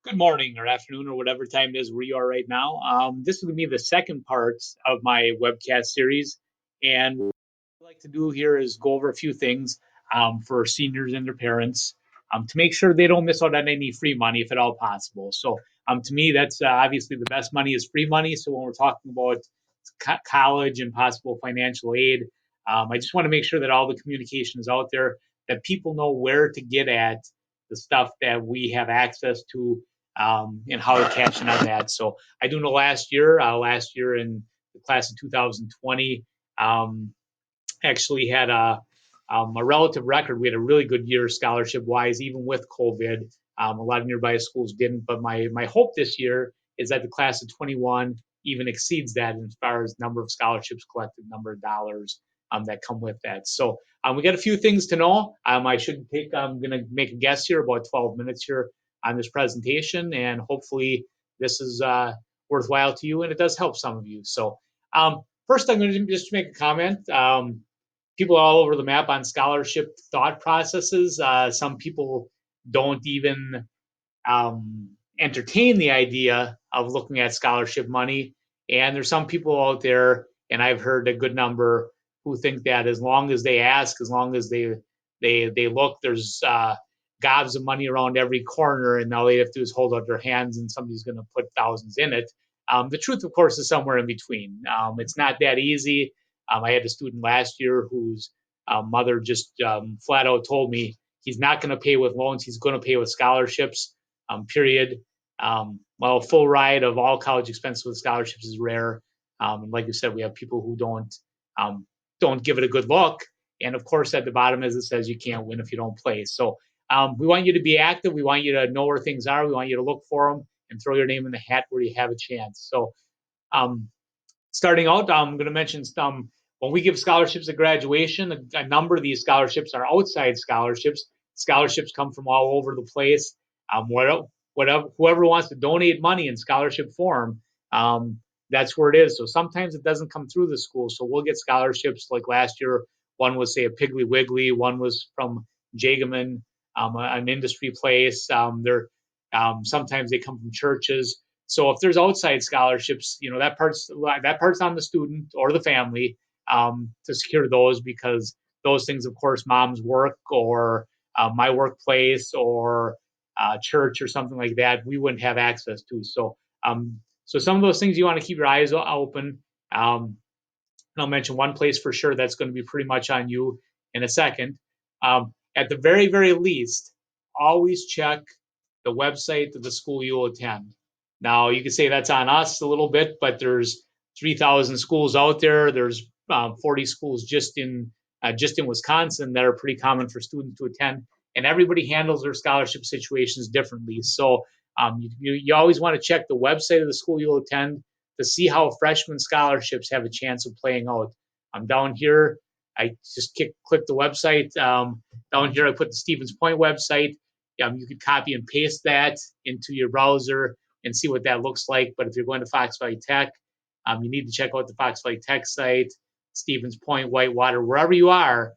Good morning or afternoon or whatever time it is where you are right now. This is going to be the second part of my webcast series. And what I'd like to do here is go over a few things for seniors and their parents to make sure they don't miss out on any free money if at all possible. So, to me, that's obviously the best money is free money. So, when we're talking about college and possible financial aid, I just want to make sure that all the communication is out there, that people know where to get at the stuff that we have access to and how to cash in on that. So I do know last year in the class of 2020, actually had a relative record. We had a really good year scholarship wise, even with COVID. A lot of nearby schools didn't, but my hope this year is that the class of 21 even exceeds that as far as number of scholarships collected, number of dollars that come with that. So we got a few things to know. I'm going to make a guess here, about 12 minutes here on this presentation, and hopefully this is worthwhile to you and it does help some of you. So first, I'm going to just make a comment. People are all over the map on scholarship thought processes. Some people don't even entertain the idea of looking at scholarship money. And there's some people out there, and I've heard a good number, who think that as long as they ask, as long as they look, there's gobs of money around every corner, and all they have to do is hold out their hands, and somebody's going to put thousands in it. The truth, of course, is somewhere in between. It's not that easy. I had a student last year whose mother just flat out told me he's not going to pay with loans, he's going to pay with scholarships, period. Well, a full ride of all college expenses with scholarships is rare. And like you said, we have people who don't give it a good look. And of course, at the bottom, as it says, you can't win if you don't play. So we want you to be active. We want you to know where things are. We want you to look for them and throw your name in the hat where you have a chance. So starting out, I'm going to mention some. When we give scholarships at graduation, a number of these scholarships are outside scholarships. Scholarships come from all over the place. Whoever wants to donate money in scholarship form, that's where it is. So sometimes it doesn't come through the school. So we'll get scholarships like last year. One was, say, a Piggly Wiggly. One was from Jagaman, an industry place. Sometimes they come from churches. So if there's outside scholarships, that part's on the student or the family to secure those, because those things, of course, mom's work or my workplace or church or something like that, we wouldn't have access to. So some of those things you want to keep your eyes open. I'll mention one place for sure that's going to be pretty much on you in a second. At the very, very least, always check the website of the school you'll attend. Now, you could say that's on us a little bit, but there's 3,000 schools out there. There's 40 schools just in Wisconsin that are pretty common for students to attend, and everybody handles their scholarship situations differently. So you always want to check the website of the school you'll attend to see how freshman scholarships have a chance of playing out. I'm down here. I just click the website. Down here, I put the Stevens Point website. You could copy and paste that into your browser and see what that looks like. But if you're going to Fox Valley Tech, you need to check out the Fox Valley Tech site, Stevens Point, Whitewater, wherever you are.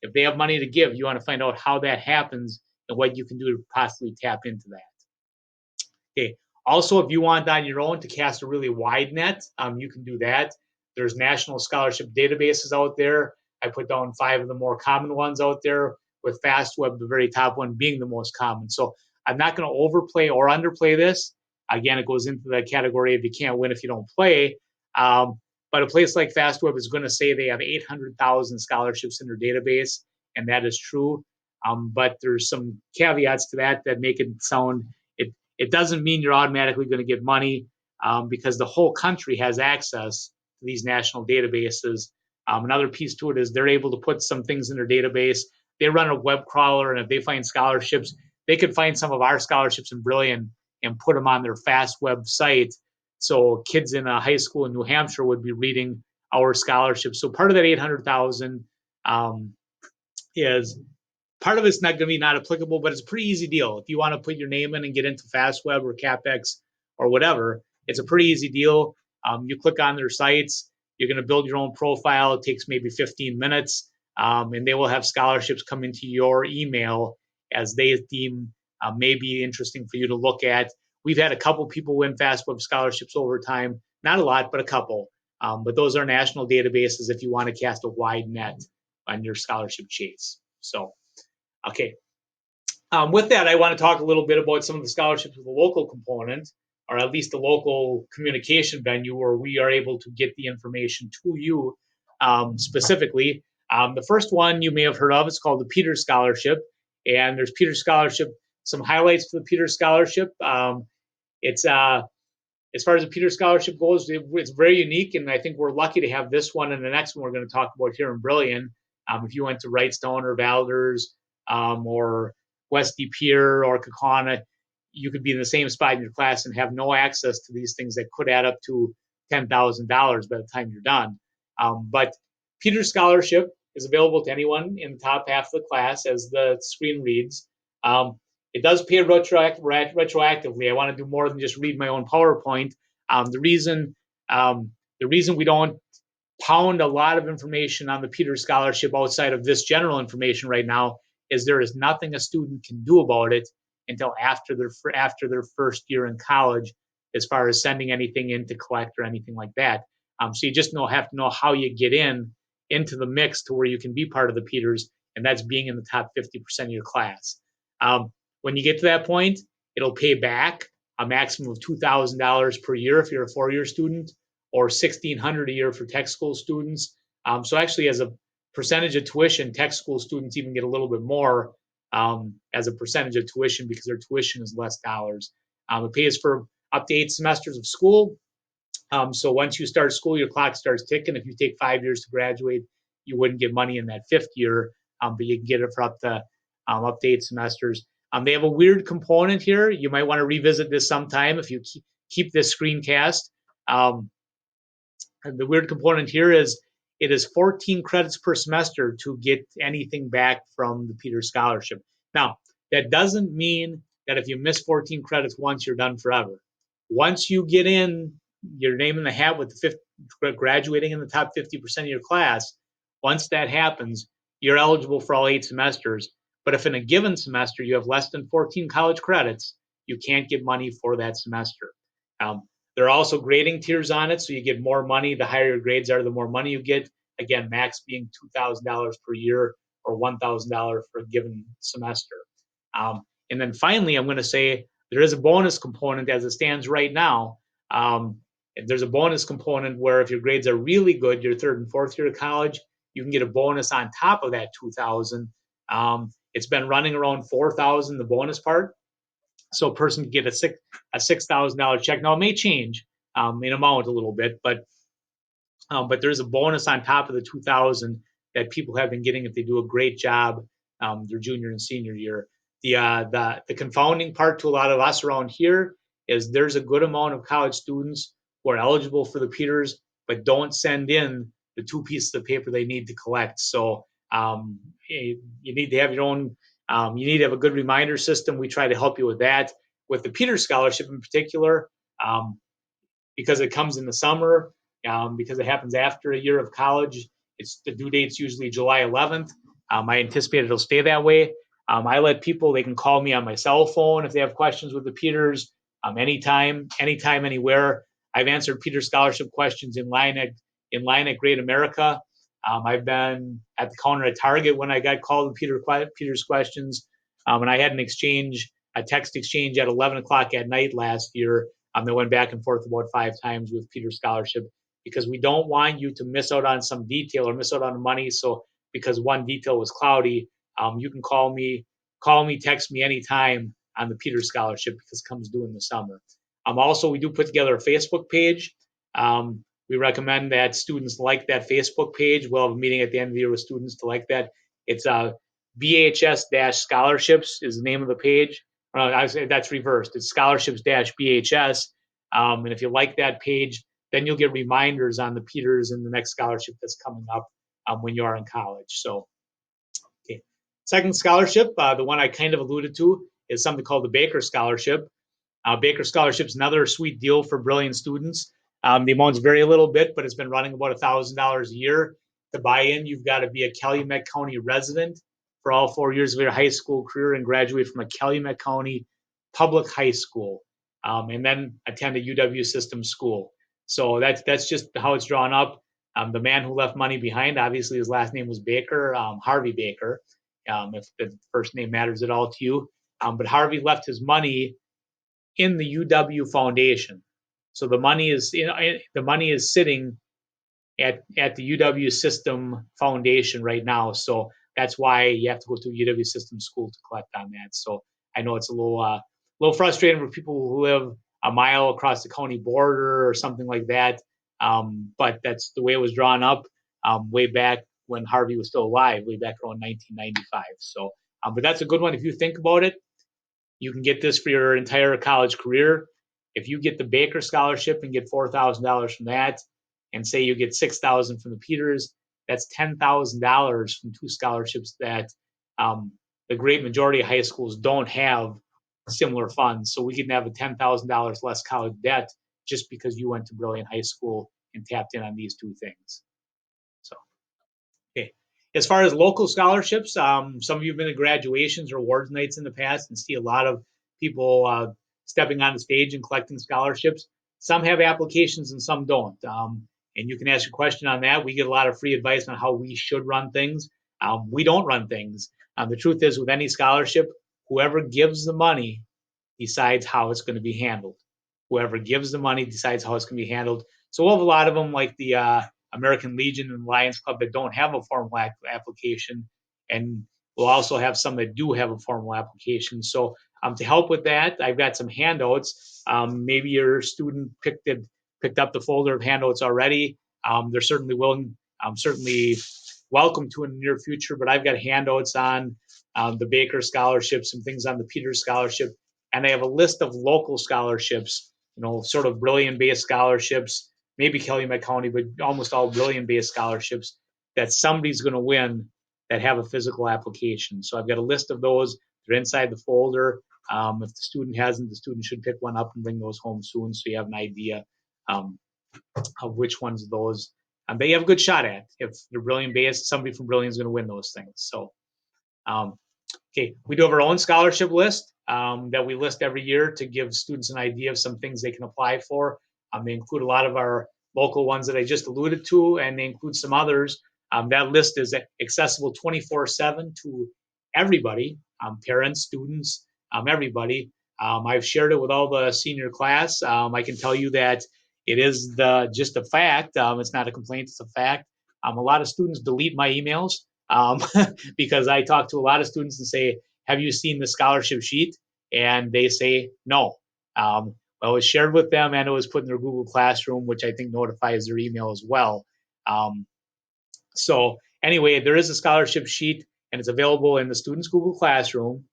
If they have money to give, you want to find out how that happens and what you can do to possibly tap into that. Okay. Also, if you want on your own to cast a really wide net, you can do that. There's national scholarship databases out there. I put down 5 of the more common ones out there, with FastWeb, the very top one, being the most common. So I'm not going to overplay or underplay this. Again, it goes into the category of you can't win if you don't play. But a place like FastWeb is going to say they have 800,000 scholarships in their database, and that is true. But there's some caveats to that make it sound, it doesn't mean you're automatically going to get money, because the whole country has access to these national databases. Another piece to it is they're able to put some things in their database. They run a web crawler, and if they find scholarships, they could find some of our scholarships in Brilliant and put them on their FastWeb site. So kids in a high school in New Hampshire would be reading our scholarships. So part of that 800,000 is, part of it's not going to be not applicable, but it's a pretty easy deal. If you want to put your name in and get into FastWeb or CapEx or whatever, it's a pretty easy deal. You click on their sites, you're going to build your own profile. It takes maybe 15 minutes, and they will have scholarships come into your email as they deem may be interesting for you to look at. We've had a couple people win FAFSA scholarships over time, not a lot, but a couple. But those are national databases if you want to cast a wide net on your scholarship chase. So, okay. With that, I want to talk a little bit about some of the scholarships with the local component, or at least the local communication venue where we are able to get the information to you specifically. The first one you may have heard of is called the Peters Scholarship, and there's Peters Scholarship. Some highlights for the Peters Scholarship. It's as far as the Peters Scholarship goes, it's very unique, and I think we're lucky to have this one and the next one we're going to talk about here in Brillion. If you went to Wrightstown or Valders or West De Pere or Kaukauna, you could be in the same spot in your class and have no access to these things that could add up to $10,000 by the time you're done. But Peters Scholarship is available to anyone in the top half of the class, as the screen reads. It does pay retroactively. I want to do more than just read my own PowerPoint. The reason we don't pound a lot of information on the Peters Scholarship outside of this general information right now is there is nothing a student can do about it until after their first year in college, as far as sending anything in to collect or anything like that. So you just have to know how you get into the mix to where you can be part of the Peters, and that's being in the top 50% of your class. When you get to that point, it'll pay back a maximum of $2,000 per year if you're a four-year student, or $1,600 a year for tech school students. So actually, as a percentage of tuition, tech school students even get a little bit more as a percentage of tuition because their tuition is less dollars. It pays for up to 8 semesters of school. So once you start school, your clock starts ticking. If you take 5 years to graduate, you wouldn't get money in that 5th year, but you can get it for up to 8 semesters. They have a weird component here. You might want to revisit this sometime if you keep this screencast. The weird component here is it is 14 credits per semester to get anything back from the Peters Scholarship. Now, that doesn't mean that if you miss 14 credits once, you're done forever. Once you get in your name in the hat with graduating in the top 50% of your class, once that happens, you're eligible for all 8 semesters. But if in a given semester you have less than 14 college credits, you can't get money for that semester. There are also grading tiers on it, so you get more money. The higher your grades are, the more money you get. Again, max being $2,000 per year or $1,000 for a given semester. And then finally, I'm going to say there is a bonus component as it stands right now. There's a bonus component where if your grades are really good, your 3rd and 4th year of college, you can get a bonus on top of that $2,000. It's been running around $4,000, the bonus part. So a person can get a $6,000 check. Now it may change in amount a little bit, but there's a bonus on top of the $2,000 that people have been getting if they do a great job their junior and senior year. The confounding part to a lot of us around here is there's a good amount of college students who are eligible for the Peters, but don't send in the 2 pieces of paper they need to collect. So you need to have your own. You need to have a good reminder system. We try to help you with that. With the Peters Scholarship in particular, because it comes in the summer, because it happens after a year of college, the due date's usually July 11th. I anticipate it'll stay that way. I let people, they can call me on my cell phone if they have questions with the Peters, anytime, anywhere. I've answered Peters Scholarship questions in line at Great America. I've been at the counter at Target when I got called with Peters questions. And I had a text exchange at 11 o'clock at night last year. That went back and forth about 5 times with Peters Scholarship because we don't want you to miss out on some detail or miss out on the money. So because one detail was cloudy, you can call me, text me anytime on the Peters Scholarship because it comes due in the summer. Also, we do put together a Facebook page. We recommend that students like that Facebook page. We'll have a meeting at the end of the year with students to like that. It's BHS-scholarships is the name of the page. I say that's reversed. It's scholarships-BHS. And if you like that page, then you'll get reminders on the Peters and the next scholarship that's coming up when you are in college. So, okay. Second scholarship, the one I kind of alluded to, is something called the Baker Scholarship. Baker Scholarship is another sweet deal for brilliant students. The amount's very little bit, but it's been running about $1,000 a year. To buy in, you've got to be a Calumet County resident for all 4 years of their high school career and graduate from a Calumet County public high school, and then attend a UW system school. So that's just how it's drawn up. The man who left money behind, obviously his last name was Baker, Harvey Baker, if the first name matters at all to you. But Harvey left his money in the UW Foundation. So the money is sitting at the UW System Foundation right now. So that's why you have to go to a UW System school to collect on that. So I know it's a little frustrating for people who live a mile across the county border or something like that. But that's the way it was drawn up way back when Harvey was still alive, way back around 1995. So, but that's a good one if you think about it. You can get this for your entire college career. If you get the Baker Scholarship and get $4,000 from that, and say you get $6,000 from the Peters, that's $10,000 from two scholarships that the great majority of high schools don't have similar funds. So we can have a $10,000 less college debt just because you went to Brilliant High School and tapped in on these two things. So, okay. As far as local scholarships, some of you have been to graduations or awards nights in the past and see a lot of people stepping on the stage and collecting scholarships. Some have applications and some don't. And you can ask a question on that. We get a lot of free advice on how we should run things. We don't run things. The truth is, with any scholarship, whoever gives the money decides how it's going to be handled. Whoever gives the money decides how it's going to be handled. So we'll have a lot of them, like the American Legion and Lions Club, that don't have a formal application, and we'll also have some that do have a formal application. So to help with that, I've got some handouts. Maybe your student picked up the folder of handouts already. They're certainly willing. I'm certainly welcome to in the near future. But I've got handouts on the Baker Scholarship, some things on the Peters Scholarship, and I have a list of local scholarships. Sort of Brilliant-based scholarships, maybe Calumet County, but almost all Brilliant-based scholarships that somebody's going to win that have a physical application. So I've got a list of those. They're inside the folder. If the student hasn't, the student should pick one up and bring those home soon, so you have an idea of which ones of those they have a good shot at. If they're Brilliant-based, somebody from Brilliant is going to win those things. So, okay, we do have our own scholarship list that we list every year to give students an idea of some things they can apply for. They include a lot of our local ones that I just alluded to, and they include some others. That list is accessible 24/7 to everybody, parents, students, everybody. I've shared it with all the senior class. I can tell you that it is just a fact. It's not a complaint, it's a fact. A lot of students delete my emails because I talk to a lot of students and say, have you seen the scholarship sheet? And they say no. Well, it was shared with them and it was put in their Google Classroom, which I think notifies their email as well. So anyway, there is a scholarship sheet and it's available in the student's Google Classroom,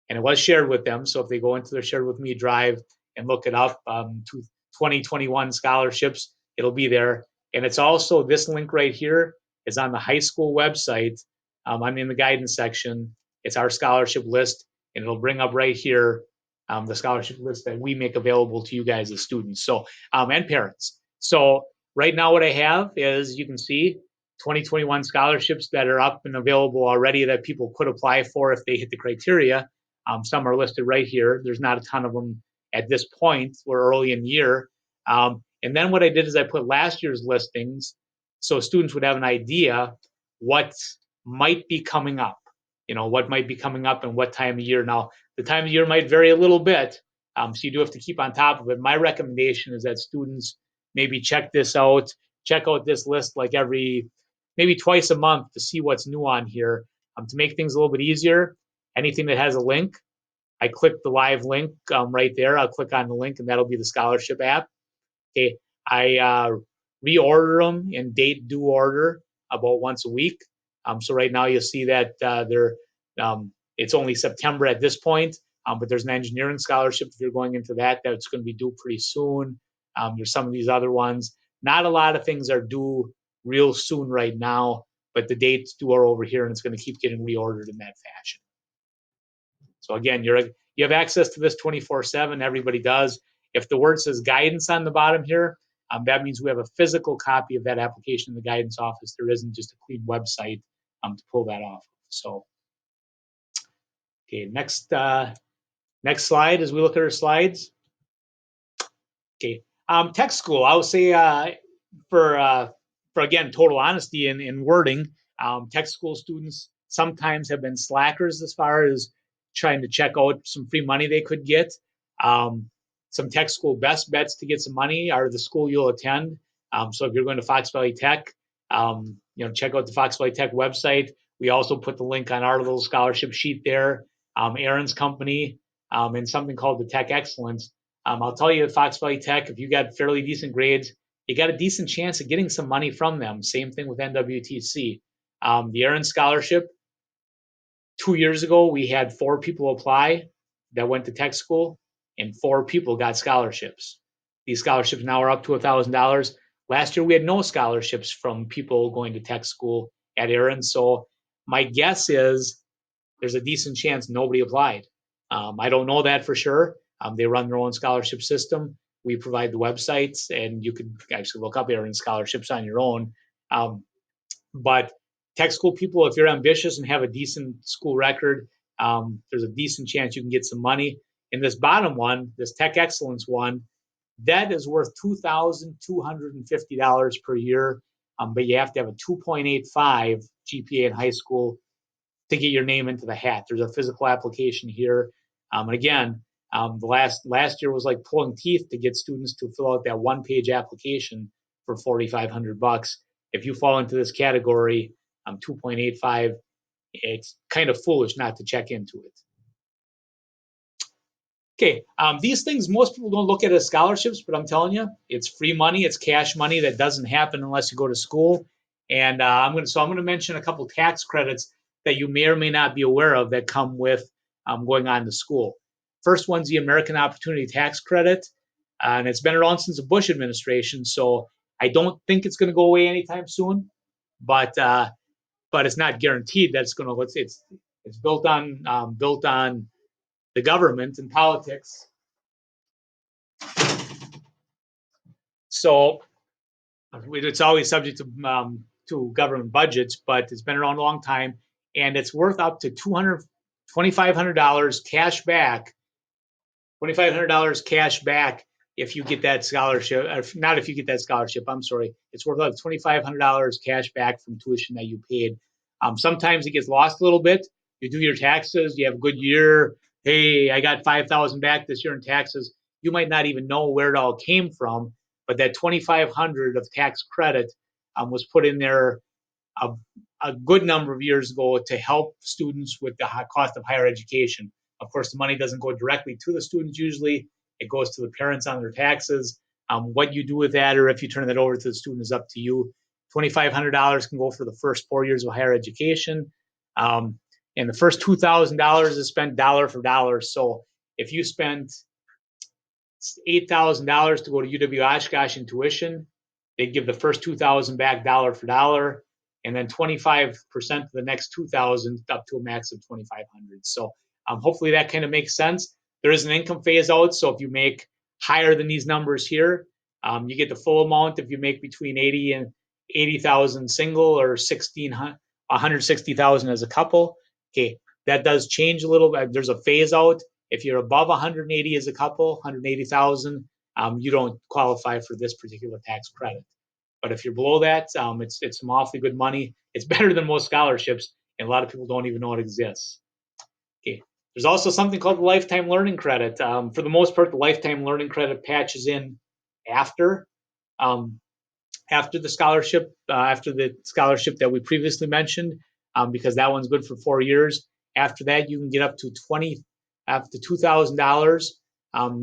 and it was shared with them. So if they go into their Shared With Me drive and look it up, 2021 scholarships, it'll be there. And it's also, this link right here is on the high school website. I'm in the guidance section. It's our scholarship list, and it'll bring up right here the scholarship list that we make available to you guys as students, so and parents. So right now what I have is, you can see 2021 scholarships that are up and available already that people could apply for if they hit the criteria. Some are listed right here. There's not a ton of them at this point. We're early in the year. And then what I did is I put last year's listings so students would have an idea what might be coming up, what might be coming up and what time of year. Now, the time of year might vary a little bit, so you do have to keep on top of it. My recommendation is that students maybe check out this list like maybe twice a month to see what's new on here. To make things a little bit easier, anything that has a link, I click the live link right there. I'll click on the link and that'll be the scholarship app. Okay, I reorder them in date due order about once a week. So right now you'll see that it's only September at this point, but there's an engineering scholarship if you're going into that's going to be due pretty soon. There's some of these other ones. Not a lot of things are due real soon right now, but the dates due are over here, and it's going to keep getting reordered in that fashion. So again, you have access to this 24/7. Everybody does. If the word says guidance on the bottom here, that means we have a physical copy of that application in the guidance office. There isn't just a clean website to pull that off. So Okay, next slide as we look at our slides. Okay, tech school. I would say for again total honesty in wording, tech school students sometimes have been slackers as far as trying to check out some free money they could get. Um, some tech school best bets to get some money are the school you'll attend. So if you're going to Fox Valley Tech, check out the Fox Valley Tech website. We also put the link on our little scholarship sheet there. Aaron's company and something called the Tech Excellence. I'll tell you at Fox Valley Tech, if you got fairly decent grades, you got a decent chance of getting some money from them. Same thing with NWTC. The Aaron Scholarship, 2 years ago, we had 4 people apply that went to tech school, and 4 people got scholarships. These scholarships now are up to $1,000. Last year, we had no scholarships from people going to tech school at Aaron. So my guess is there's a decent chance nobody applied. I don't know that for sure. They run their own scholarship system. We provide the websites, and you could actually look up Aaron scholarships on your own. But tech school people, if you're ambitious and have a decent school record, there's a decent chance you can get some money. In this bottom one, this Tech Excellence one, that is worth $2,250 per year, but you have to have a 2.85 GPA in high school to get your name into the hat. There's a physical application here. And again, the last year was like pulling teeth to get students to fill out that one-page application for $4,500. If you fall into this category, 2.85, it's kind of foolish not to check into it. Okay, these things most people don't look at as scholarships, but I'm telling you, it's free money, it's cash money that doesn't happen unless you go to school. And I'm going to mention a couple tax credits that you may or may not be aware of that come with going on to school. First one's the American Opportunity Tax Credit, and it's been around since the Bush administration, so I don't think it's going to go away anytime soon. But it's not guaranteed that it's going to. It's built on the government and politics. So it's always subject to government budgets, but it's been around a long time, and it's worth up to $2,500 cash back. $2,500 cash back if you get that scholarship. Not if you get that scholarship. I'm sorry. It's worth up to $2,500 cash back from tuition that you paid. Sometimes it gets lost a little bit. You do your taxes. You have a good year. Hey, I got $5,000 back this year in taxes. You might not even know where it all came from, but that $2,500 of tax credit was put in there a, a good number of years ago to help students with the cost of higher education. Of course, the money doesn't go directly to the students usually. It goes to the parents on their taxes. What you do with that, or if you turn that over to the student, is up to you. $2,500 can go for the first 4 years of higher education. And the first $2,000 is spent dollar for dollar. So if you spent $8,000 to go to UW Oshkosh in tuition, they'd give the first $2,000 back dollar for dollar, and then 25% of the next 2,000 up to a max of 2,500. So hopefully that kind of makes sense. There is an income phase out, so if you make higher than these numbers here, you get the full amount if you make between 80 and 80,000 single or 160,000 as a couple. Okay, that does change a little bit. There's a phase out. If you're above 180 as a couple, 180,000, you don't qualify for this particular tax credit. But if you're below that, it's some awfully good money. It's better than most scholarships, and a lot of people don't even know it exists. Okay. There's also something called the lifetime learning credit. For the most part, the lifetime learning credit patches in after um, after the scholarship that we previously mentioned, because that one's good for 4 years. After that, you can get up to $2,000.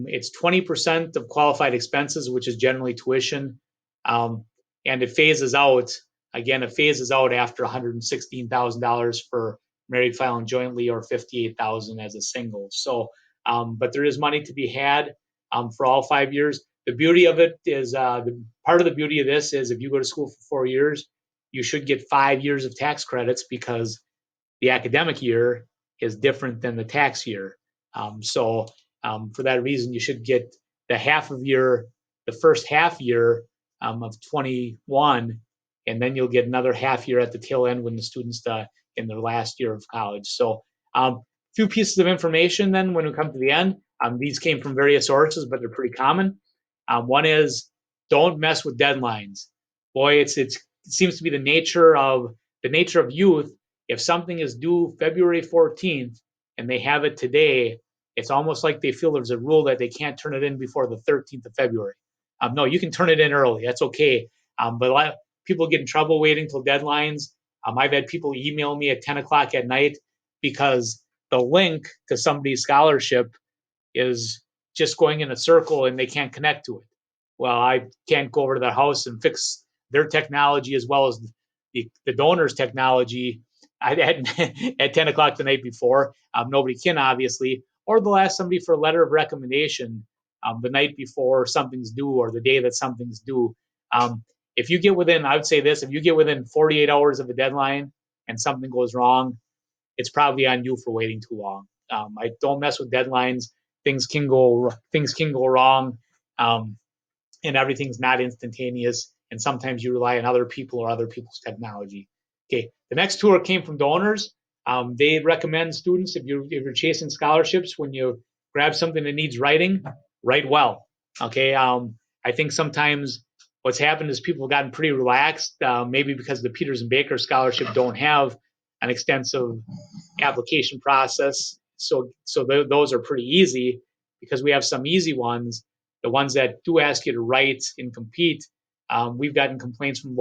It's 20% of qualified expenses, which is generally tuition, and it phases out. Again, it phases out after $116,000 for married filing jointly, or $58,000 as a single. So, but there is money to be had for all 5 years. The beauty of it is part of the beauty of this is if you go to school for 4 years, you should get 5 years of tax credits because the academic year is different than the tax year. So for that reason, you should get the first half year of 21, and then you'll get another half year at the tail end when the students in their last year of college. So few pieces of information then when we come to the end. These came from various sources, but they're pretty common. One is don't mess with deadlines. Boy, it seems to be the nature of youth. If something is due February 14th and they have it today, it's almost like they feel there's a rule that they can't turn it in before the 13th of February. No, you can turn it in early. That's okay. But a lot of people get in trouble waiting till deadlines. I've had people email me at 10 o'clock at night because the link to somebody's scholarship is just going in a circle and they can't connect to it. Well, I can't go over to their house and fix their technology as well as the donor's technology at 10 o'clock the night before. Nobody can, obviously. Or they'll ask somebody for a letter of recommendation the night before something's due or the day that something's due. If you get within, I would say this, if you get within 48 hours of a deadline and something goes wrong, it's probably on you for waiting too long. I don't mess with deadlines. Things can go wrong, um, and everything's not instantaneous. And sometimes you rely on other people or other people's technology. Okay, the next tour came from donors. They recommend students if you're chasing scholarships, when you grab something that needs writing, write well. Okay, I think sometimes what's happened is people have gotten pretty relaxed, maybe because the Peters and Baker scholarship don't have an extensive application process. So those are pretty easy because we have some easy ones. The ones that do ask you to write and compete, we've gotten complaints from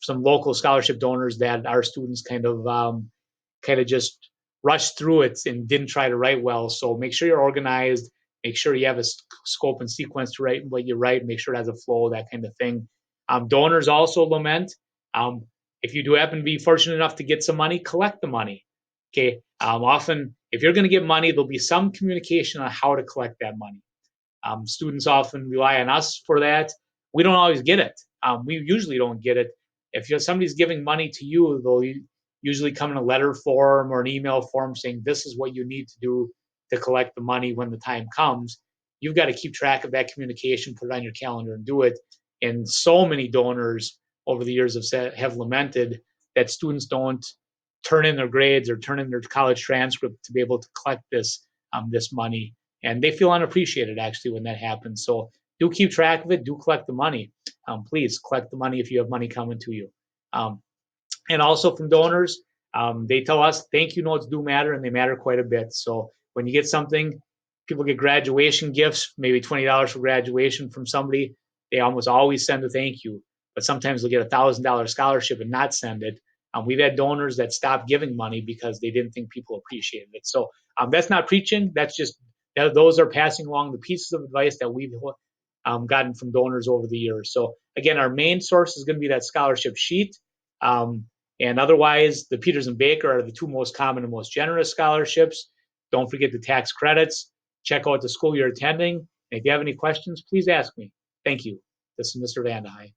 some local scholarship donors that our students kind of just rushed through it and didn't try to write well. So make sure you're organized. Make sure you have a scope and sequence to write what you write. Make sure it has a flow, that kind of thing. Donors also lament. Um, if you do happen to be fortunate enough to get some money, collect the money. Okay. Often, if you're going to get money, there'll be some communication on how to collect that money. Students often rely on us for that. We don't always get it. We usually don't get it. If somebody's giving money to you, they'll usually come in a letter form or an email form saying this is what you need to do to collect the money when the time comes. You've got to keep track of that communication, put it on your calendar, and do it. And so many donors over the years have lamented that students don't turn in their grades or turn in their college transcript to be able to collect this money, and they feel unappreciated actually when that happens. So do keep track of it. Do collect the money. Please collect the money if you have money coming to you. Um, and also from donors, they tell us thank you notes do matter, and they matter quite a bit. So when you get something, people get graduation gifts, maybe $20 for graduation from somebody. They almost always send a thank you, but sometimes they'll get $1,000 scholarship and not send it. We've had donors that stopped giving money because they didn't think people appreciated it. So that's not preaching. That's just those are passing along the pieces of advice that we've gotten from donors over the years. So again, our main source is going to be that scholarship sheet. Um, and otherwise, the Peters and Baker are the two most common and most generous scholarships. Don't forget the tax credits. Check out the school you're attending. And if you have any questions, please ask me. Thank you. This is Mr. Vandehei.